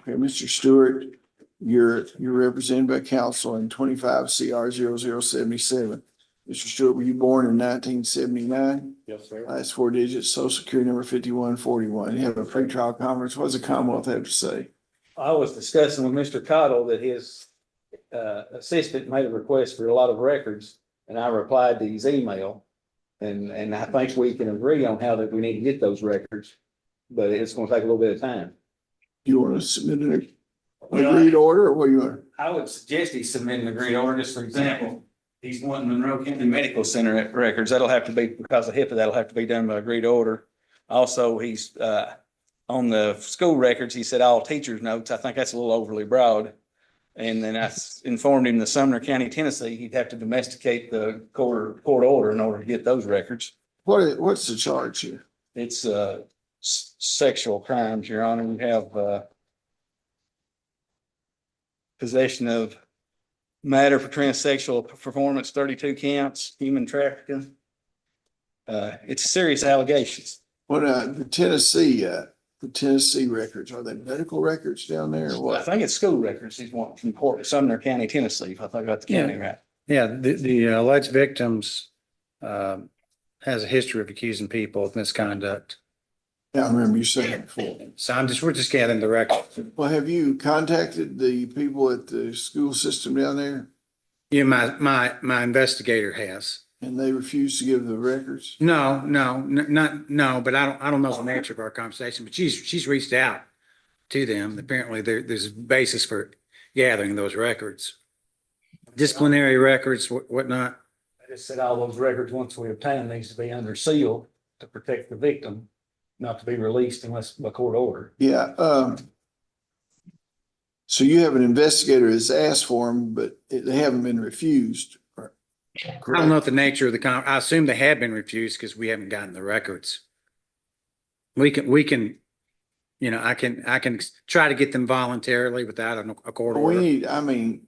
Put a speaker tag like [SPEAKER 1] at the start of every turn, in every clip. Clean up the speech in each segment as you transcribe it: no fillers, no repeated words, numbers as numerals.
[SPEAKER 1] Okay, Mr. Stewart, you're represented by counsel in 25 CR 0077. Mr. Stewart, were you born in 1979?
[SPEAKER 2] Yes, sir.
[SPEAKER 1] Last four digits, social security number 5141. You have a pretrial conference. What does the Commonwealth have to say?
[SPEAKER 2] I was discussing with Mr. Cottle that his assistant made a request for a lot of records, and I replied to his email. And I think we can agree on how that we need to get those records, but it's gonna take a little bit of time.
[SPEAKER 1] Do you want to submit an agreed order or what do you want?
[SPEAKER 2] I would suggest he submit an agreed order, just for example, he's wanting Monroe County Medical Center records. That'll have to be, because of HIPAA, that'll have to be done by agreed order. Also, he's on the school records, he said all teachers' notes. I think that's a little overly broad. And then I informed him the Sumner County, Tennessee, he'd have to domesticate the court order in order to get those records.
[SPEAKER 1] What's the charge here?
[SPEAKER 2] It's sexual crimes, Your Honor. We have possession of matter for transsexual performance, 32 counts, human trafficking. It's serious allegations.
[SPEAKER 1] What the Tennessee records, are they medical records down there or
[SPEAKER 2] I
[SPEAKER 1] what?
[SPEAKER 2] think it's school records. He's wanting from Sumner County, Tennessee. If I think I got the county right.
[SPEAKER 3] Yeah, the alleged victims has a history of accusing people of misconduct.
[SPEAKER 1] Yeah, I remember you saying it before.
[SPEAKER 3] So we're just gathering the records.
[SPEAKER 1] Well, have you contacted the people at the school system down there
[SPEAKER 3] Yeah, my investigator has.
[SPEAKER 1] and they refuse to give the records?
[SPEAKER 3] No, but I don't know the nature of our conversation, but she's reached out to them. Apparently there's a basis for gathering those records. Disciplinary records, whatnot.
[SPEAKER 2] I just said all those records, once we obtain them, needs to be under seal to protect the victim, not to be released unless by court order.
[SPEAKER 1] Yeah, so you have an investigator that's asked for them, but they haven't been refused.
[SPEAKER 3] I don't know if the nature of I assume they have been refused because we haven't gotten the records. We can, I can try to get them voluntarily without a court
[SPEAKER 1] We
[SPEAKER 3] order.
[SPEAKER 1] need, I mean,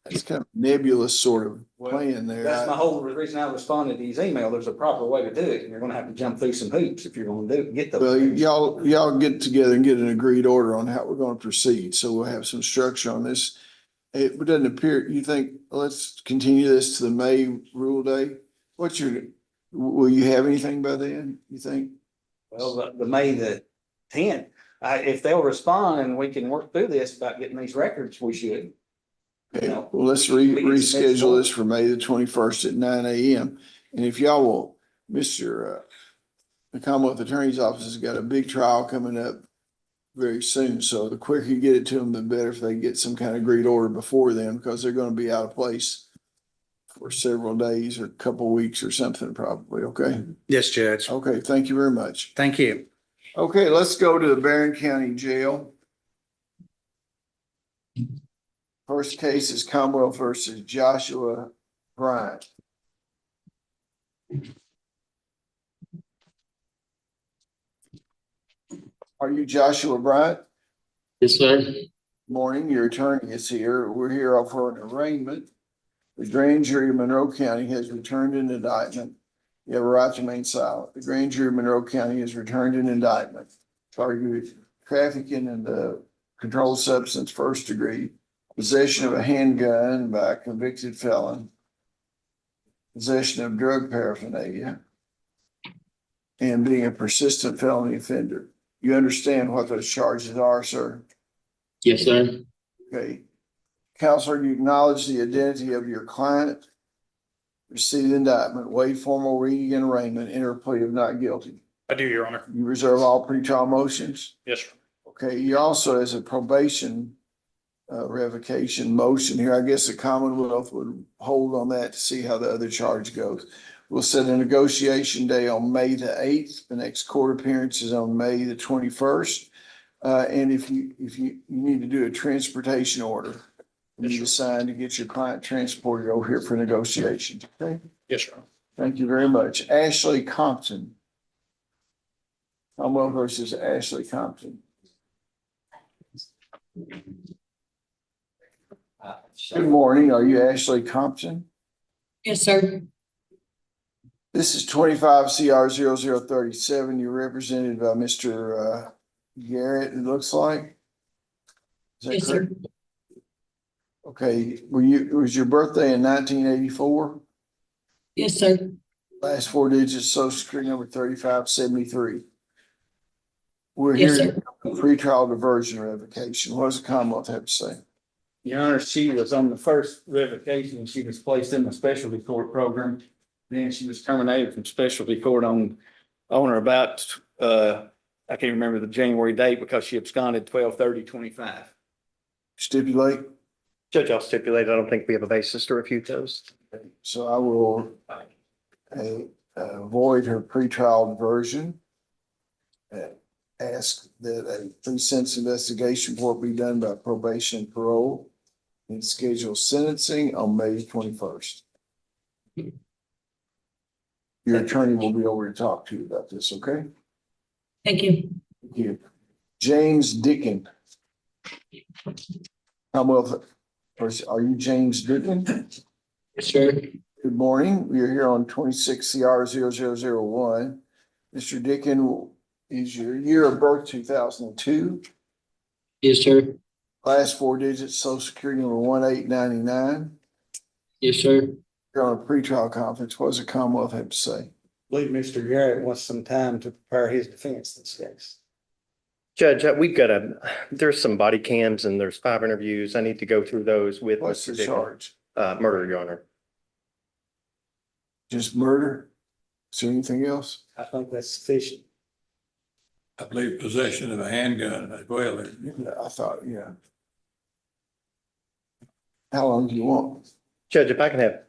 [SPEAKER 1] it's kind of nebulous sort of plan there.
[SPEAKER 2] That's my whole reason I responded to his email. There's a proper way to do it, and you're gonna have to jump through some hoops if you're gonna get those.
[SPEAKER 1] Well, y'all get together and get an agreed order on how we're gonna proceed, so we'll have some structure on this. It doesn't appear, you think, let's continue this to the May rule day? Will you have anything by then, you think?
[SPEAKER 2] Well, the May the 10th, if they'll respond and we can work through this about getting these records, we should.
[SPEAKER 1] Okay, well, let's reschedule this for May the 21st at 9 a.m. And if y'all will, the Commonwealth Attorney's Office has got a big trial coming up very soon. So the quicker you get it to them, the better if they get some kind of agreed order before then, because they're going to be out of place for several days or a couple of weeks or something probably. Okay.
[SPEAKER 3] Yes, Judge.
[SPEAKER 1] Okay. Thank you very much.
[SPEAKER 3] Thank you.
[SPEAKER 1] Okay. Let's go to the Barron County Jail. First case is Commonwealth versus Joshua Bryant. Are you Joshua Bryant?
[SPEAKER 4] Yes, sir.
[SPEAKER 1] Morning, your attorney is here. We're here for an arraignment. The grand jury of Monroe County has returned an indictment. You have a right to remain silent. The grand jury of Monroe County has returned an indictment charged with trafficking and the controlled substance first degree, possession of a handgun by a convicted felon, possession of drug paraphernalia, and being a persistent felony offender. You understand what those charges are, sir?
[SPEAKER 4] Yes, sir.
[SPEAKER 1] Okay. Counselor, you acknowledge the identity of your client, receive the indictment, waive formal reading and arraignment, enter a plea of not guilty.
[SPEAKER 5] I do, Your Honor.
[SPEAKER 1] You reserve all pretrial motions?
[SPEAKER 5] Yes, sir.
[SPEAKER 1] Okay, you also, as a probation revocation motion here, I guess the Commonwealth would hold on that to see how the other charge goes. We'll set a negotiation day on May the 8th. The next court appearance is on May the 21st. And if you need to do a transportation order, you need to sign to get your client transported over here for negotiation. Okay?
[SPEAKER 5] Yes, sir.
[SPEAKER 1] Thank you very much. Ashley Compton. Commonwealth versus Ashley Compton. Good morning. Are you Ashley Compton?
[SPEAKER 6] Yes, sir.
[SPEAKER 1] This is 25 CR 0037. You're represented by Mr. Garrett, it looks like. Is that
[SPEAKER 5] Yes, sir.
[SPEAKER 1] correct? Okay, was your birthday in 1984?
[SPEAKER 5] Yes, sir.
[SPEAKER 1] Last four digits, social security number 3573. We're
[SPEAKER 5] Yes,
[SPEAKER 1] here,
[SPEAKER 5] sir.
[SPEAKER 1] pretrial diversion revocation. What does the Commonwealth have to say?
[SPEAKER 2] Your Honor, she was on the first revocation. She was placed in the specialty court program. Then she was terminated from specialty court on or about, I can't remember the January date because she absconded 12/30/25.
[SPEAKER 1] Stipulate,
[SPEAKER 6] Judge, I'll stipulate, I don't think we have a basis to refute those.
[SPEAKER 1] so I will void her pretrial diversion. Ask that a pre-sentence investigation report be done by probation and parole and schedule sentencing on May 21st. Your attorney will be over to talk to you about this, okay?
[SPEAKER 5] Thank you.
[SPEAKER 1] Thank you. James Dickin. Commonwealth, are you James Dickin?
[SPEAKER 4] Yes, sir.
[SPEAKER 1] Good morning. We are here on 26 CR 0001. Mr. Dickin, is your year of birth 2002?
[SPEAKER 4] Yes, sir.
[SPEAKER 1] Last four digits, social security number 1899.
[SPEAKER 4] Yes, sir.
[SPEAKER 1] You're on a pretrial conference. What does the Commonwealth have to say?
[SPEAKER 2] I believe Mr. Garrett wants some time to prepare his defense in this case.
[SPEAKER 6] Judge, there's some body cams and there's 5 interviews. I need to go through those with
[SPEAKER 1] What's
[SPEAKER 6] Mr.
[SPEAKER 1] the
[SPEAKER 6] Dickin.
[SPEAKER 1] charge?
[SPEAKER 6] Murder, Your Honor.
[SPEAKER 1] Just murder? Is there anything else?
[SPEAKER 2] I think that's sufficient.
[SPEAKER 7] I believe possession of a handgun as well.
[SPEAKER 1] I thought, yeah. How long do you want?
[SPEAKER 6] Judge, if I can have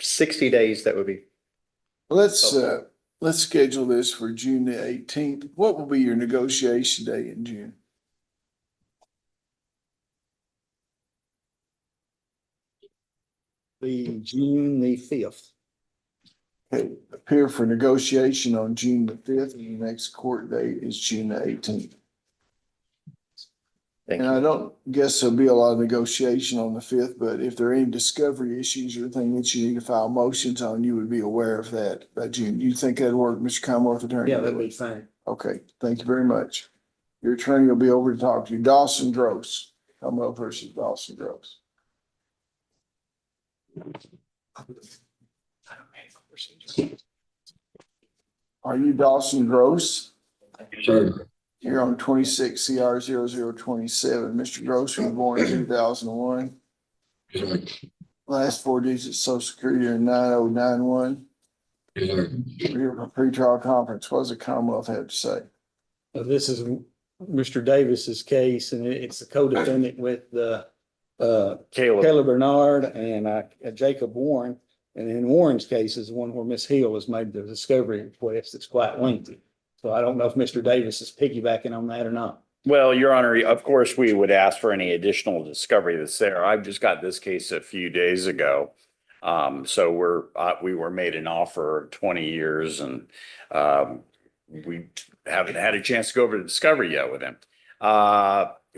[SPEAKER 6] 60 days, that would be,
[SPEAKER 1] Let's schedule this for June the 18th. What will be your negotiation day in June?
[SPEAKER 2] The June the 5th.
[SPEAKER 1] Okay, appear for negotiation on June the 5th, and the next court date is June the 18th.
[SPEAKER 6] thank
[SPEAKER 1] And I
[SPEAKER 6] you.
[SPEAKER 1] don't guess there'll be a lot of negotiation on the 5th, but if there are any discovery issues or anything that you need to file motions on, you would be aware of that by June. You think that'd work, Mr. Commonwealth Attorney?
[SPEAKER 2] Yeah, that'd be fine.
[SPEAKER 1] Okay, thank you very much. Your attorney will be over to talk to you. Dawson Gross, Commonwealth versus Dawson Gross. Are you Dawson Gross?
[SPEAKER 4] Yes, sir.
[SPEAKER 1] You're on 26 CR 0027. Mr. Gross was born in 2001.
[SPEAKER 4] Yes, sir.
[SPEAKER 1] Last four digits, social security are 9091.
[SPEAKER 4] Yes, sir.
[SPEAKER 1] We're here for pretrial conference. What does the Commonwealth have to say?
[SPEAKER 2] This is Mr. Davis's case, and it's a co-defendant with
[SPEAKER 6] Caleb,
[SPEAKER 2] Caleb Bernard and Jacob Warren. And in Warren's case is the one where Miss Hill has made the discovery request. It's quite lengthy. So I don't know if Mr. Davis is piggybacking on that or not.
[SPEAKER 8] Well, Your Honor, of course, we would ask for any additional discovery that's there. I've just got this case a few days ago. So we were made an offer of 20 years and we haven't had a chance to go over the discovery yet with him.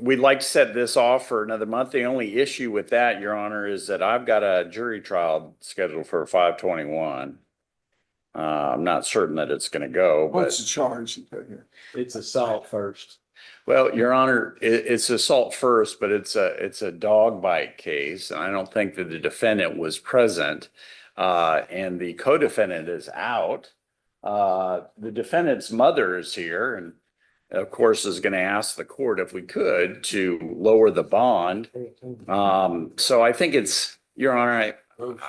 [SPEAKER 8] We'd like to set this off for another month. The only issue with that, Your Honor, is that I've got a jury trial scheduled for 5/21. I'm not certain that it's going to go, but.
[SPEAKER 1] What's the charge you put here?
[SPEAKER 2] It's assault first.
[SPEAKER 8] Well, Your Honor, it's assault first, but it's a dog bite case, and I don't think that the defendant was present, and the co-defendant is out. The defendant's mother is here, and of course is going to ask the court if we could to lower the bond. So I think Your Honor,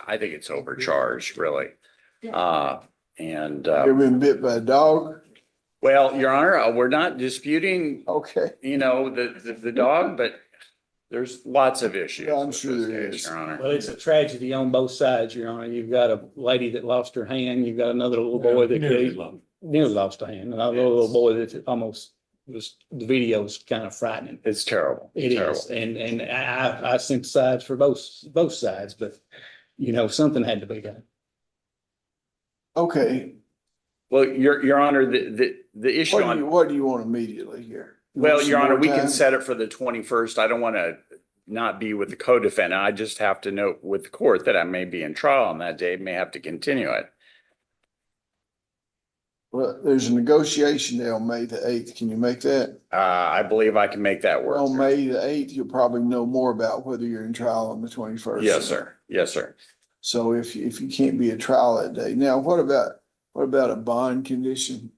[SPEAKER 8] I think it's overcharged, really. And
[SPEAKER 1] Ever been bit by a dog?
[SPEAKER 8] well, Your Honor, we're not disputing
[SPEAKER 1] Okay,
[SPEAKER 8] the dog, but there's lots of issues.
[SPEAKER 1] Yeah, I'm
[SPEAKER 8] with
[SPEAKER 1] sure
[SPEAKER 8] this
[SPEAKER 1] there
[SPEAKER 8] case,
[SPEAKER 1] is.
[SPEAKER 8] Your Honor.
[SPEAKER 2] Well, it's a tragedy on both sides, Your Honor. You've got a lady that lost her hand. You've got another little boy that nearly lost a hand. Another little boy that almost the video is kind of frightening.
[SPEAKER 8] It's terrible.
[SPEAKER 2] It
[SPEAKER 8] Terrible.
[SPEAKER 2] is. And I sympathize for both sides, but something had to be done.
[SPEAKER 1] okay.
[SPEAKER 8] Well, Your Honor, the issue
[SPEAKER 1] What do you want immediately here? You
[SPEAKER 8] well,
[SPEAKER 1] want some
[SPEAKER 8] Your Honor,
[SPEAKER 1] more
[SPEAKER 8] we can
[SPEAKER 1] time?
[SPEAKER 8] set it for the 21st. I don't want to not be with the co-defendant. I just have to note with the court that I may be in trial on that day, may have to continue it.
[SPEAKER 1] Well, there's a negotiation day on May the 8th. Can you make that?
[SPEAKER 8] I believe I can make that work.
[SPEAKER 1] On May the 8th, you'll probably know more about whether you're in trial on the 21st.
[SPEAKER 8] Yes, sir. Yes, sir.
[SPEAKER 1] So if you can't be at trial that day. Now, what about a bond condition?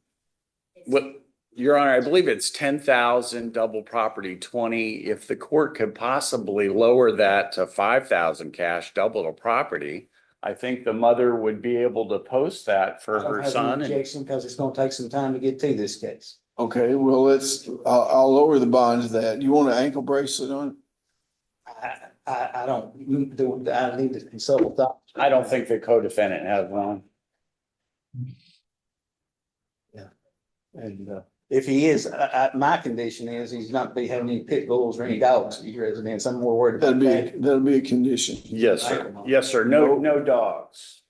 [SPEAKER 8] What, Your Honor, I believe it's 10,000 double property 20. If the court could possibly lower that to 5,000 cash double the property, I think the mother would be able to post that for her son. and-
[SPEAKER 2] Because it's gonna take some time to get to this case.
[SPEAKER 1] Okay, well, I'll lower the bond to that. You want an ankle bracelet on it?
[SPEAKER 2] I don't do, I need to consult with that.
[SPEAKER 8] I don't think the co-defendant has one.
[SPEAKER 2] And, if he is, my condition is he's not be having any pit bulls or any dogs at your residence. I'm more worried about that.
[SPEAKER 1] That'll be a condition.
[SPEAKER 8] Yes, sir. Yes, sir. No dogs.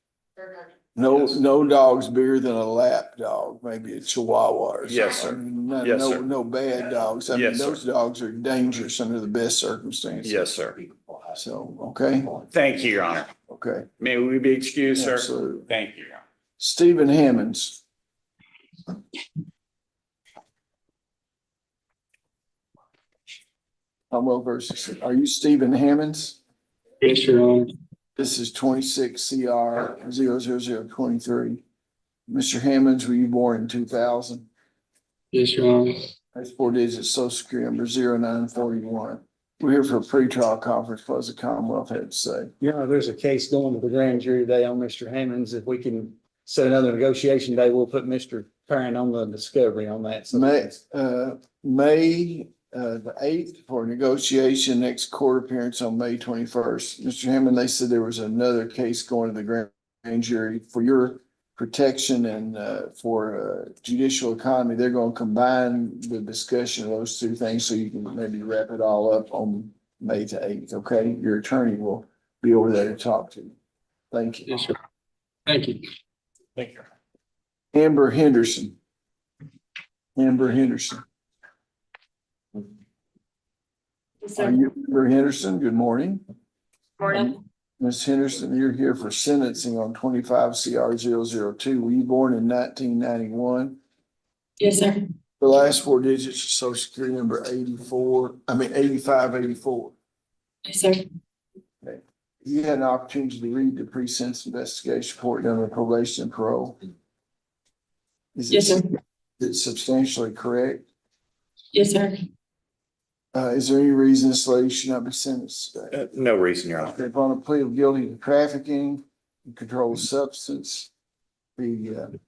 [SPEAKER 1] No dogs bigger than a lap dog, maybe a chihuahua or something.
[SPEAKER 8] Yes, sir.
[SPEAKER 1] I mean, no-
[SPEAKER 8] Yes,
[SPEAKER 1] no-
[SPEAKER 8] sir.
[SPEAKER 1] No bad dogs. I mean,
[SPEAKER 8] Yes, sir.
[SPEAKER 1] those dogs are dangerous under the best circumstances.
[SPEAKER 8] Yes, sir.
[SPEAKER 1] So, okay,
[SPEAKER 8] Thank you, Your Honor.
[SPEAKER 1] okay.
[SPEAKER 8] May we be excused, sir?
[SPEAKER 1] Absolutely.
[SPEAKER 8] Thank you, Your Honor.
[SPEAKER 1] Stephen Hammonds. Cromwell versus, are you Stephen Hammonds?
[SPEAKER 4] Yes, Your Honor.
[SPEAKER 1] This is 26 CR 00023. Mr. Hammonds, were you born in 2000?
[SPEAKER 4] Yes, Your Honor.
[SPEAKER 1] That's 4 digits social security number 0941. We're here for a pretrial conference, what does the Commonwealth have to say?
[SPEAKER 2] Yeah, there's a case going to the grand jury today on Mr. Hammonds. If we can set another negotiation day, we'll put Mr. Parent on the discovery on that. So
[SPEAKER 1] May the 8th for negotiation, next court appearance on May 21st. Mr. Hammond, they said there was another case going to the grand jury for your protection and for judicial economy. They're going to combine the discussion of those two things so you can maybe wrap it all up on May the 8th, okay? Your attorney will be over there to talk to you. Thank you.
[SPEAKER 4] Yes, sir. Thank you.
[SPEAKER 8] Thank you.
[SPEAKER 1] Amber Henderson. Amber Henderson. Are you Amber Henderson? Good morning.
[SPEAKER 5] Morning.
[SPEAKER 1] Ms. Henderson, you're here for sentencing on 25 CR 002. Were you born in 1991?
[SPEAKER 5] Yes, sir.
[SPEAKER 1] The last 4 digits of social security number 8584.
[SPEAKER 5] Yes, sir.
[SPEAKER 1] You had an opportunity to read the pre-sentence investigation report done with probation and parole.
[SPEAKER 5] Yes, sir.
[SPEAKER 1] Is it substantially correct?
[SPEAKER 5] Yes, sir.
[SPEAKER 1] Is there any reason this lady should not be sentenced today?
[SPEAKER 8] No reason, Your Honor.
[SPEAKER 1] Upon a plea of guilty to trafficking, and controlled substance, the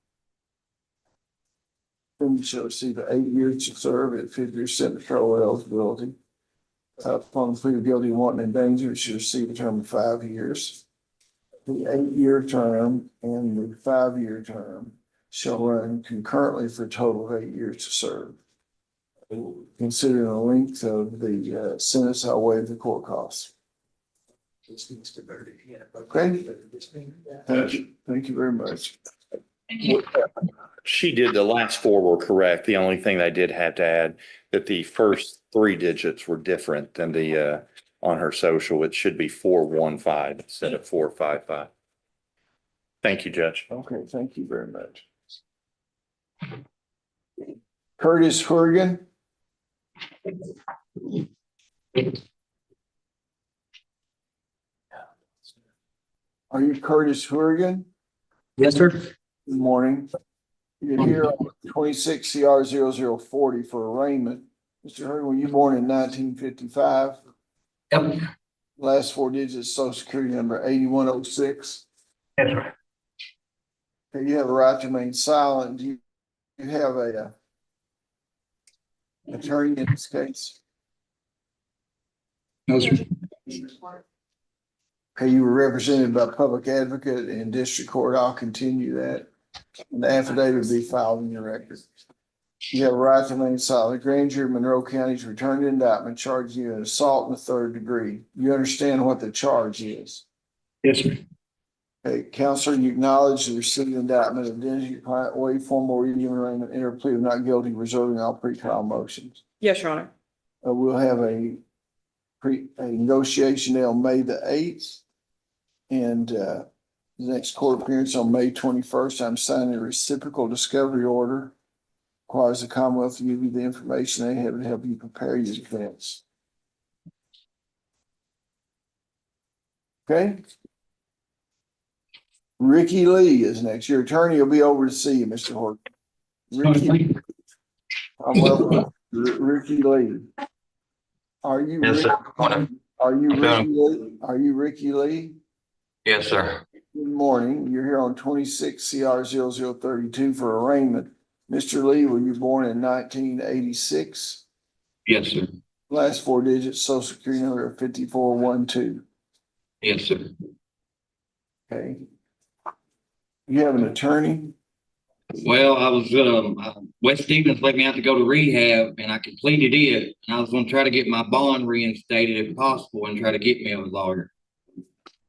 [SPEAKER 1] defendant shall receive 8 years to serve at 50% of parole eligibility. Upon the plea of guilty to wanton endangerment, should receive a term of 5 years. The 8-year term and the 5-year term shall run concurrently for a total of 8 years to serve. Considering the length of the sentence, I'll waive the court costs. Okay. Thank you very much.
[SPEAKER 5] Thank you.
[SPEAKER 6] She did, the last 4 were correct. The only thing I did have to add that the first 3 digits were different than the on her social. It should be 415 instead of 455. Thank you, Judge.
[SPEAKER 1] Okay, thank you very much. Curtis Horgan. Are you Curtis Horgan?
[SPEAKER 3] Yes, sir.
[SPEAKER 1] Good morning. You're here on 26 CR 0040 for arraignment. Mr. Horgan, were you born in 1955?
[SPEAKER 3] Yep.
[SPEAKER 1] Last 4 digits, social security number 8106.
[SPEAKER 3] Yes, sir.
[SPEAKER 1] Okay, you have a right to remain silent. Do you have a attorney in this case?
[SPEAKER 3] No, sir.
[SPEAKER 1] Okay, you were represented by public advocate in district court. I'll continue that. And the affidavit will be filed in your record. You have a right to remain silent. The grand jury of Monroe County's returned indictment charging you an assault in the 3rd degree. You understand what the charge is?
[SPEAKER 3] Yes, sir.
[SPEAKER 1] Okay, counselor, you acknowledge the receipt of indictment, identity, your client, waive formal reading of arraignment, enter plea of not guilty, reserving all pretrial motions.
[SPEAKER 9] Yes, Your Honor.
[SPEAKER 1] We'll have a negotiation day on May the 8th. And The next court appearance on May 21st. I'm signing a reciprocal discovery order. Requires the Commonwealth to give you the information they have to help you prepare your defense. Okay? Ricky Lee is next. Your attorney will be over to see you, Mr. Horton. Ricky, Ricky Lee. Are you?
[SPEAKER 9] Yes, sir.
[SPEAKER 1] Are you Ricky Lee? Are you Ricky Lee?
[SPEAKER 9] Yes, sir.
[SPEAKER 1] Good morning. You're here on 26 CR 0032 for arraignment. Mr. Lee, were you born in 1986?
[SPEAKER 9] Yes, sir.
[SPEAKER 1] Last four digits, social security number 5412.
[SPEAKER 9] Yes, sir.
[SPEAKER 1] Okay. You have an attorney?
[SPEAKER 9] Well, I was, West Stevens let me out to go to rehab and I completed it. And I was gonna try to get my bond reinstated if possible and try to get me a lawyer.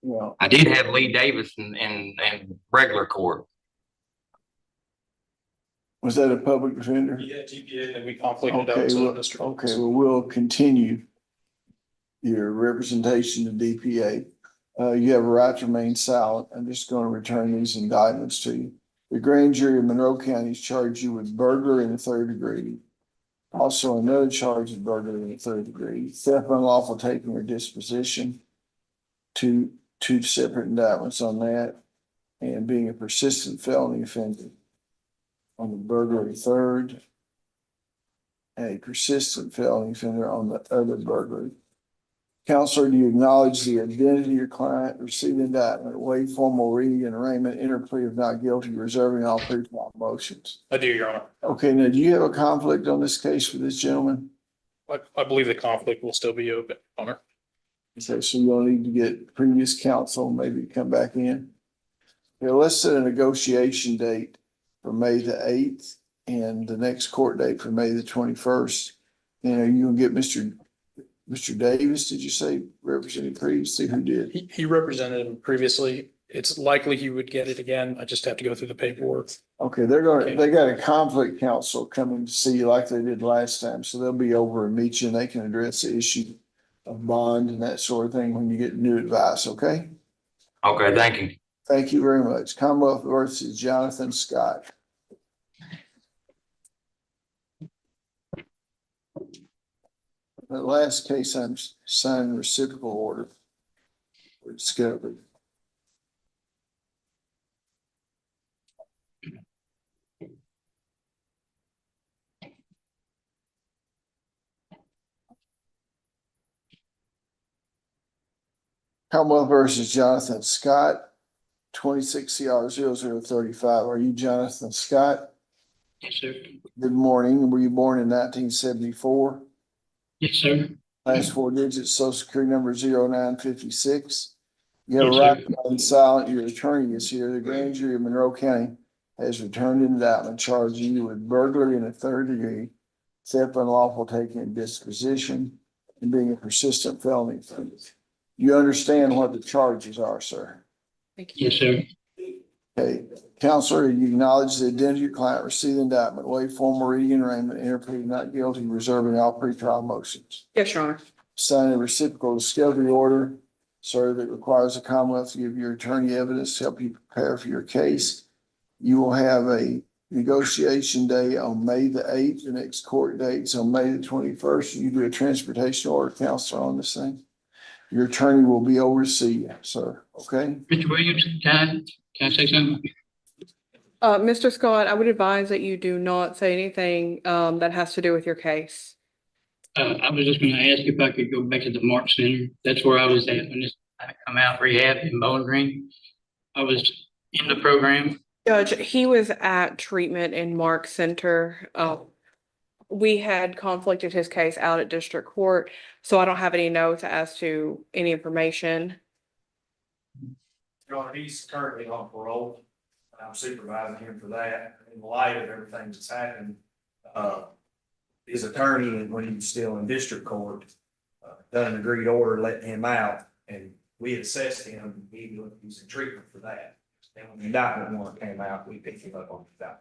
[SPEAKER 1] Well,
[SPEAKER 9] I did have Lee Davis in regular court.
[SPEAKER 1] was that a public defender?
[SPEAKER 10] Yeah, GPA, and we conflicted out
[SPEAKER 1] Okay,
[SPEAKER 10] to the
[SPEAKER 1] well,
[SPEAKER 10] district.
[SPEAKER 1] okay, well, we'll continue your representation to DPA. You have a right to remain silent. I'm just going to return these indictments to you. The grand jury of Monroe County has charged you with burglary in the third degree. Also, another charge of burglary in the third degree, theft, unlawful taking or disposition. Two separate indictments on that, and being a persistent felony offender on the burglary third, and a persistent felony offender on the other burglary. Counselor, do you acknowledge the identity of your client, receive indictment, waive formal reading and arraignment, enter plea of not guilty, reserving all pre-trial motions?
[SPEAKER 10] I do, Your Honor.
[SPEAKER 1] Okay, now do you have a conflict on this case with this gentleman?
[SPEAKER 10] I believe the conflict will still be open, Honor.
[SPEAKER 1] Okay, so you'll need to get previous counsel, maybe come back in. Okay, let's set a negotiation date for May the 8th and the next court date for May the 21st. And are you gonna get Mr. Davis, did you say, represented previously? Who did?
[SPEAKER 10] He represented him previously. It's likely he would get it again. I just have to go through the paperwork.
[SPEAKER 1] Okay, they got a conflict counsel coming to see you like they did last time, so they'll be over and meet you and they can address the issue of bond and that sort of thing when you get new advice, okay?
[SPEAKER 9] Okay, thank you.
[SPEAKER 1] Thank you very much. Commonwealth versus Jonathan Scott. The last case, I'm signing reciprocal order for discovery. Commonwealth versus Jonathan Scott, 26 CR 0035. Are you Jonathan Scott?
[SPEAKER 4] Yes, sir.
[SPEAKER 1] Good morning. Were you born in 1974?
[SPEAKER 4] Yes, sir.
[SPEAKER 1] Last four digits, social security number 0956. You have a
[SPEAKER 4] Yes,
[SPEAKER 1] right
[SPEAKER 4] sir.
[SPEAKER 1] to remain silent. Your attorney is here. The grand jury of Monroe County has returned an indictment charging you with burglary in the third degree, theft, unlawful taking and disposition, and being a persistent felony offender. You understand what the charges are, sir?
[SPEAKER 4] Yes, sir.
[SPEAKER 1] Okay, Counselor, you acknowledge the identity of your client, receive the indictment, waive formal reading and arraignment, enter plea not guilty, reserving all pretrial motions.
[SPEAKER 5] Yes, Your Honor.
[SPEAKER 1] Sign a reciprocal discovery order, sir, that requires the Commonwealth to give your attorney evidence to help you prepare for your case. You will have a negotiation day on May the 8th. The next court date's on May the 21st. You do a transportation order, Counselor, on this thing. Your attorney will be over to see you, sir, okay?
[SPEAKER 4] Mr. Williams, can I say something?
[SPEAKER 11] Mr. Scott, I would advise that you do not say anything that has to do with your case.
[SPEAKER 4] I was just gonna ask if I could go back to the Mark Center. That's where I was at when I come out rehab in Bowling Green. I was in the program.
[SPEAKER 11] Judge, he was at treatment in Mark Center. We had conflicted his case out at district court, so I don't have any notes as to any information.
[SPEAKER 2] Your Honor, he's currently on parole. I'm supervising him for that. In light of everything that's happened, his attorney, when he was still in district court, done an agreed order letting him out, and we had assessed him. He was in treatment for that. And when the indictment warrant came out, we picked him up on that.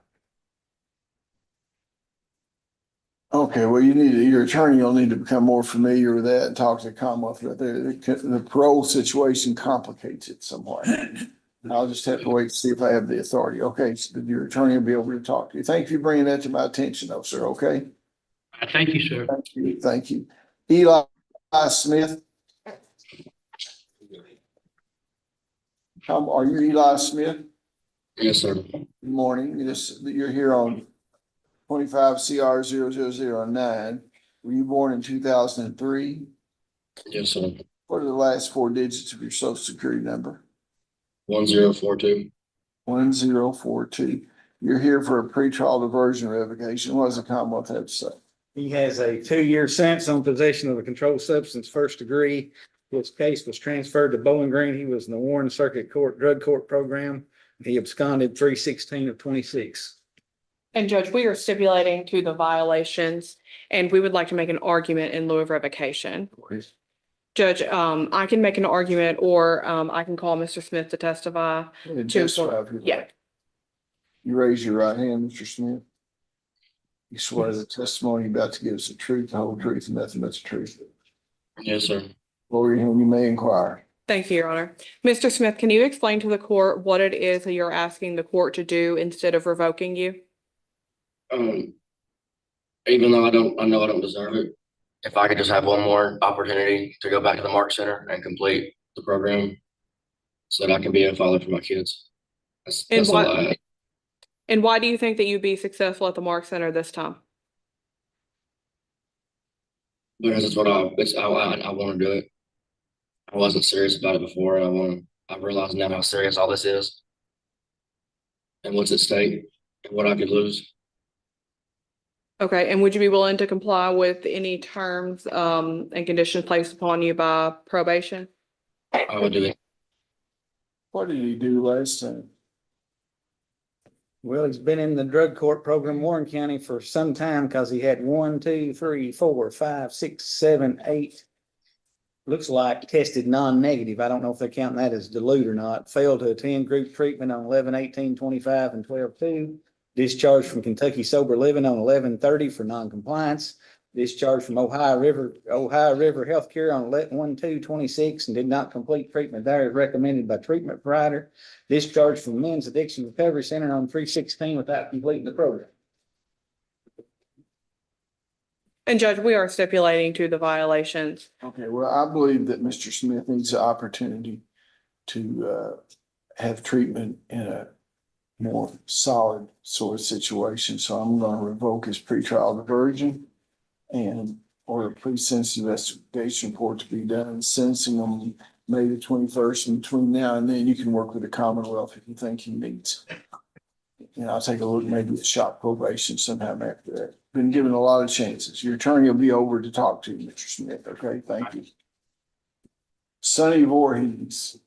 [SPEAKER 1] Okay, well, your attorney will need to become more familiar with that and talk to the Commonwealth. But the parole situation complicates it somewhat. I'll just have to wait to see if I have the authority. Okay, so your attorney will be able to talk to you. Thank you for bringing that to my attention though, sir, okay?
[SPEAKER 4] Thank you, sir.
[SPEAKER 1] Thank you, thank you. Eli Smith. Are you Eli Smith?
[SPEAKER 9] Yes, sir.
[SPEAKER 1] Good morning. You're here on 25 CR 00009. Were you born in 2003?
[SPEAKER 9] Yes, sir.
[SPEAKER 1] What are the last four digits of your social security number?
[SPEAKER 9] 1042.
[SPEAKER 1] 1042. You're here for a pretrial diversion revocation. What does the Commonwealth have to say?
[SPEAKER 2] He has a 2-year sentence on possession of a controlled substance, first degree. His case was transferred to Bowling Green. He was in the Warren Circuit Court Drug Court Program. He absconded 3/16 of 26.
[SPEAKER 11] And Judge, we are stipulating to the violations, and we would like to make an argument in lieu of revocation. Judge, I can make an argument, or I can call Mr. Smith to testify. Yeah.
[SPEAKER 1] You raise your right hand, Mr. Smith. You swear the testimony you're about to give is the truth, the whole truth, and nothing but the truth.
[SPEAKER 9] Yes, sir.
[SPEAKER 1] Lower your hand, you may inquire.
[SPEAKER 11] Thank you, Your Honor. Mr. Smith, can you explain to the court what it is that you're asking the court to do instead of revoking you?
[SPEAKER 9] Even though I know I don't deserve it, if I could just have one more opportunity to go back to the Mark Center and complete the program so that I can be a father for my kids. That's all I have.
[SPEAKER 11] And why do you think that you'd be successful at the Mark Center this time?
[SPEAKER 9] Because it's what I want to do it. I wasn't serious about it before, and I realize now how serious all this is and what's at stake and what I could lose.
[SPEAKER 11] Okay, and would you be willing to comply with any terms and conditions placed upon you by probation?
[SPEAKER 9] I would do it.
[SPEAKER 1] What did he do last time?
[SPEAKER 2] Well, he's been in the drug court program, Warren County, for some time because he had 1, 2, 3, 4, 5, 6, 7, 8. Looks like tested non-negative. I don't know if they're counting that as dilute or not. Failed to attend group treatment on 11/18/25 and 12/2. Discharged from Kentucky Sober Living on 11/30 for non-compliance. Discharged from Ohio River Healthcare on 1/2/26 and did not complete treatment there as recommended by treatment provider. Discharged from Men's Addiction Recovery Center on 3/16 without completing the program.
[SPEAKER 11] And Judge, we are stipulating to the violations.
[SPEAKER 1] Okay, well, I believe that Mr. Smith needs the opportunity to have treatment in a more solid sort of situation. So I'm going to revoke his pretrial diversion and order a pre-sentence investigation report to be done, sentencing on May the 21st. And between now and then, you can work with the Commonwealth if you think he needs. And I'll take a look, maybe at shop probation sometime after that. Been given a lot of chances. Your attorney will be over to talk to you, Mr. Smith. Okay, thank you. Sonny Voorhees.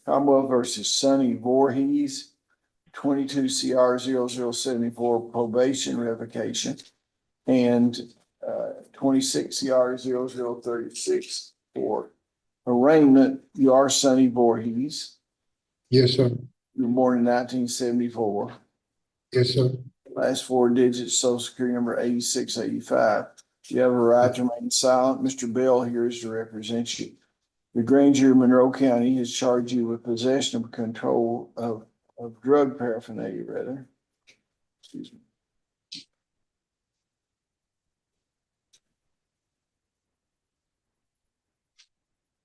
[SPEAKER 1] Commonwealth versus Sonny Voorhees, 22 CR 0074 probation revocation, and 26 CR 0036 for arraignment. You are Sonny Voorhees.
[SPEAKER 12] Yes, sir.
[SPEAKER 1] You were born in 1974.
[SPEAKER 12] Yes, sir.
[SPEAKER 1] Last four digits, social security number 8685. You have a right to remain silent. Mr. Bell here is to represent you. The grand jury of Monroe County has charged you with possession of control of drug paraphernalia, rather. Excuse me.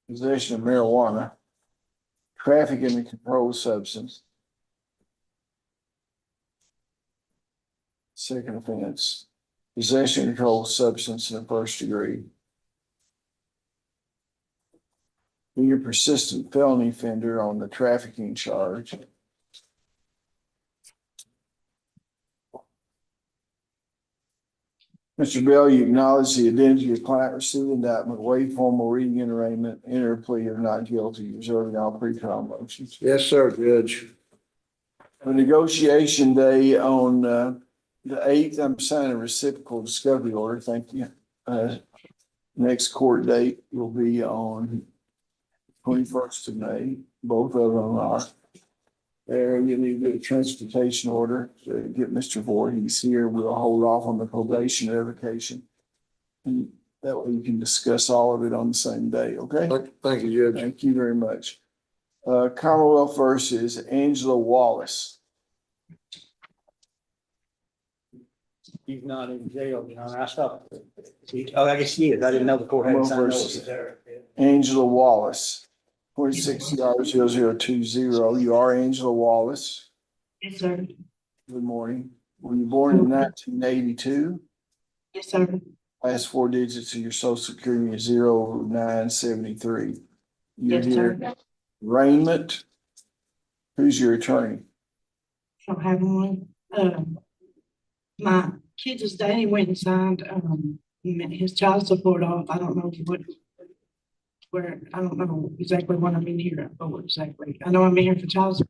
[SPEAKER 1] Possession of marijuana, trafficking a controlled substance. Second offense, possession of controlled substance in the first degree. You're a persistent felony offender on the trafficking charge. Mr. Bell, you acknowledge the identity of your client, received indictment, waive formal reading and arraignment, enter a plea of not guilty, reserving all pretrial motions.
[SPEAKER 12] Yes, sir, Judge.
[SPEAKER 1] A negotiation day on the 8th, I'm signing a reciprocal discovery order. Thank you. Next court date will be on 21st of May. Both of them are there. You need to get a transportation order to get Mr. Voorhees here. We'll hold off on the probation revocation. And That way you can discuss all of it on the same day, okay?
[SPEAKER 12] Thank you, Judge.
[SPEAKER 1] Thank you very much. Commonwealth versus Angela Wallace.
[SPEAKER 2] He's not in jail, you know, I thought. Oh, I guess he is. I didn't know the court had signed
[SPEAKER 1] Versus-
[SPEAKER 2] those.
[SPEAKER 1] Angela Wallace, 260020. You are Angela Wallace.
[SPEAKER 5] Yes, sir.
[SPEAKER 1] Good morning. Were you born in 1982?
[SPEAKER 5] Yes, sir.
[SPEAKER 1] Last four digits of your social security is 0973. You're
[SPEAKER 5] Yes, sir.
[SPEAKER 1] here. Arraignment. Who's your attorney?
[SPEAKER 5] Don't have one. My kid's daddy went and signed, his child support off. I don't know where, I don't know exactly what I'm in here for exactly. I know I'm in here for child support.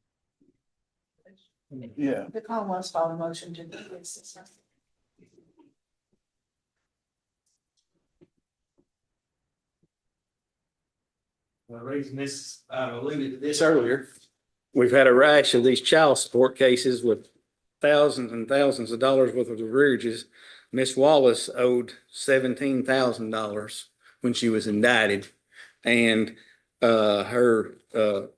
[SPEAKER 1] Yeah.
[SPEAKER 5] The Commonwealth's filed a motion to dismiss this.
[SPEAKER 2] The reason this, I alluded to this
[SPEAKER 3] Earlier, we've had a rash of these child support cases with thousands and thousands of dollars worth of arrearages. Miss Wallace owed $17,000 when she was indicted. And the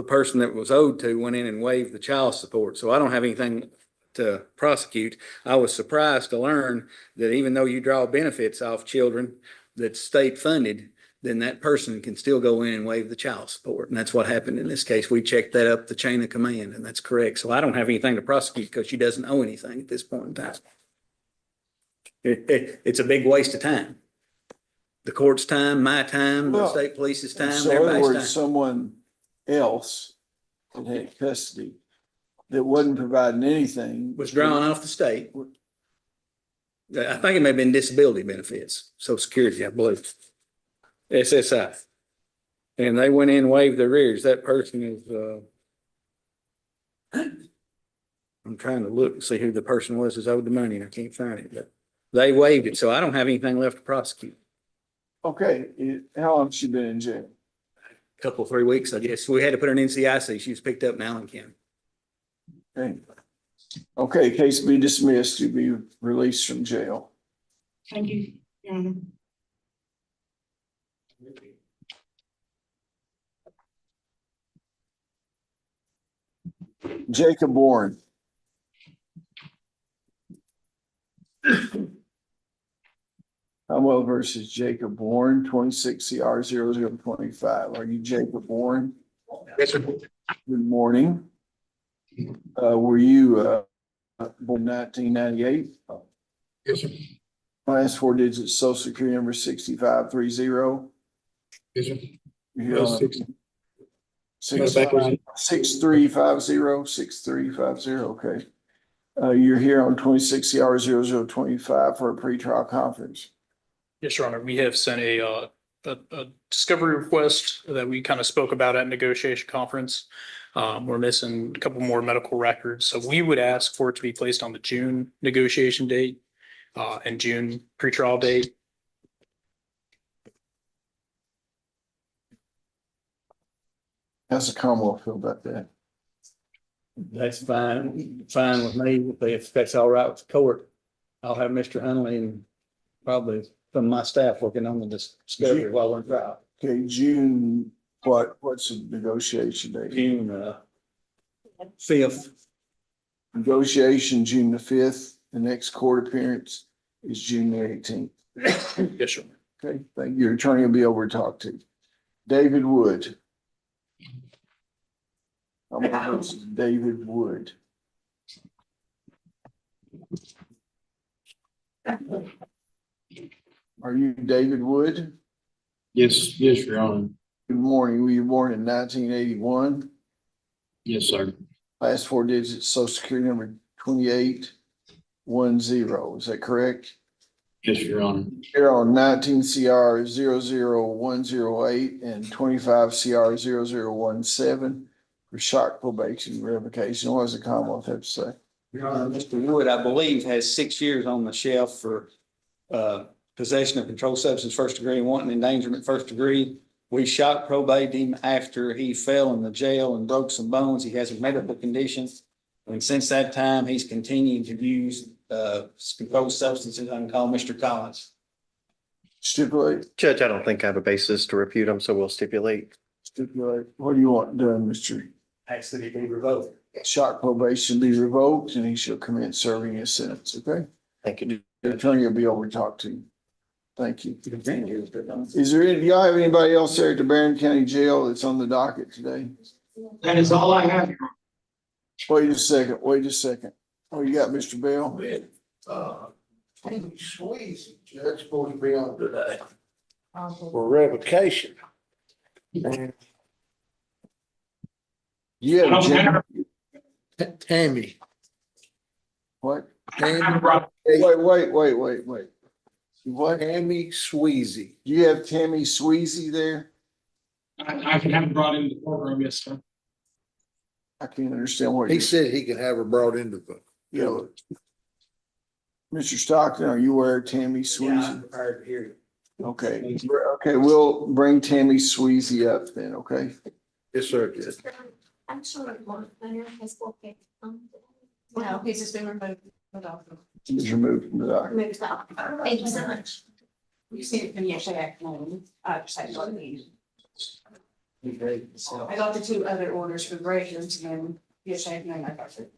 [SPEAKER 3] person that was owed to went in and waived the child support. So I don't have anything to prosecute. I was surprised to learn that even though you draw benefits off children that's state funded, then that person can still go in and waive the child support. And that's what happened in this case. We checked that up the chain of command, and that's correct. So I don't have anything to prosecute because she doesn't owe anything at this point in time. It's a big waste of time. The court's time, my time, the
[SPEAKER 1] Well,
[SPEAKER 3] state police's time,
[SPEAKER 1] So in other
[SPEAKER 3] everybody's
[SPEAKER 1] words,
[SPEAKER 3] time.
[SPEAKER 1] someone else that had custody that wasn't providing anything.
[SPEAKER 3] Was drawn off the state. I think it may have been disability benefits, Social Security, I believe. SSI. And they went in and waived the arrears. That person is, I'm trying to look and see who the person was that's owed the money and I can't find it, but they waived it. So I don't have anything left to prosecute.
[SPEAKER 1] Okay, how long has she been in jail?
[SPEAKER 3] Couple, 3 weeks, I guess. We had to put her in NCIC. She was picked up in Allen County.
[SPEAKER 1] Okay. Okay, case be dismissed to be released from jail.
[SPEAKER 5] Thank you, Your Honor.
[SPEAKER 1] Jacob Warren. Commonwealth versus Jacob Warren, 26 CR 0025. Are you Jacob Warren?
[SPEAKER 3] Yes, sir.
[SPEAKER 1] Good morning. Were you born 1998?
[SPEAKER 12] Yes, sir.
[SPEAKER 1] Last four digits, social security number 6530.
[SPEAKER 12] Yes, sir.
[SPEAKER 1] You're here on
[SPEAKER 12] Six-
[SPEAKER 1] 6350, okay. You're here on 26 CR 0025 for a pretrial conference.
[SPEAKER 10] Yes, Your Honor, we have sent a discovery request that we kind of spoke about at negotiation conference. We're missing a couple more medical records, so we would ask for it to be placed on the June negotiation date and June pretrial date.
[SPEAKER 1] How's the Commonwealth feel about that?
[SPEAKER 3] That's fine with me. If that's all right with the court, I'll have Mr. Hunley and probably some of my staff working on the discovery while we're in trial.
[SPEAKER 1] Okay, June, what's the negotiation date?
[SPEAKER 3] June 5th.
[SPEAKER 1] Negotiation, June the 5th. The next court appearance is June the 18th.
[SPEAKER 10] Yes, Your Honor.
[SPEAKER 1] Okay, thank you. Your attorney will be over to talk to you. David Wood. I'm gonna host David Wood. Are you David Wood?
[SPEAKER 9] Yes, Your Honor.
[SPEAKER 1] Good morning. Were you born in 1981?
[SPEAKER 9] Yes, sir.
[SPEAKER 1] Last four digits, social security number 2810. Is that correct?
[SPEAKER 9] Yes, Your Honor.
[SPEAKER 1] Here on 19 CR 00108 and 25 CR 0017 for shock probation revocation. What does the Commonwealth have to say?
[SPEAKER 2] Your Honor, Mr. Wood, I believe, has 6 years on the shelf for possession of controlled substance first degree and wanton endangerment first degree. We shock probated him after he fell in the jail and broke some bones. He has a medical condition. And since that time, he's continued to use controlled substances. I can call Mr. Collins.
[SPEAKER 1] Stipulate,
[SPEAKER 13] Judge, I don't think I have a basis to refute them, so we'll stipulate.
[SPEAKER 1] stipulate. What do you want done, Mr.?
[SPEAKER 2] Ask that he be revoked.
[SPEAKER 1] Shot probation be revoked and he shall commence serving his sentence, okay?
[SPEAKER 13] Thank you.
[SPEAKER 1] The attorney will be over to talk to you. Thank you. Is there any, do y'all have anybody else there at the Barron County Jail that's on the docket today?
[SPEAKER 4] That is all I have.
[SPEAKER 1] Wait a second, wait a second. Oh, you got Mr. Bell?
[SPEAKER 12] Squeeze, that's supposed to be on today. For revocation.
[SPEAKER 1] Yeah, Jim.
[SPEAKER 12] Tammy.
[SPEAKER 1] What?
[SPEAKER 12] Tammy
[SPEAKER 1] Wait. What?
[SPEAKER 12] Tammy Sweezy.
[SPEAKER 1] You have Tammy Sweezy there?
[SPEAKER 4] I can have it brought into the courtroom, yes, sir.
[SPEAKER 1] I can't understand what
[SPEAKER 12] He
[SPEAKER 1] you,
[SPEAKER 12] said he could have her brought into the.
[SPEAKER 1] you know. Mr. Stockton, are you aware of Tammy Sweezy?
[SPEAKER 2] prepared to hear you.
[SPEAKER 1] Okay, okay, we'll bring Tammy Sweezy up then, okay?
[SPEAKER 12] Yes, sir. Yes.
[SPEAKER 14] Actually, one under his book. No, he's just been removed.
[SPEAKER 1] He's removed from the docket.
[SPEAKER 14] Removed out. Thank you so much.
[SPEAKER 5] You see it from yesterday afternoon. Just had to leave. I got the two other orders for break-ins and then yesterday afternoon I got it.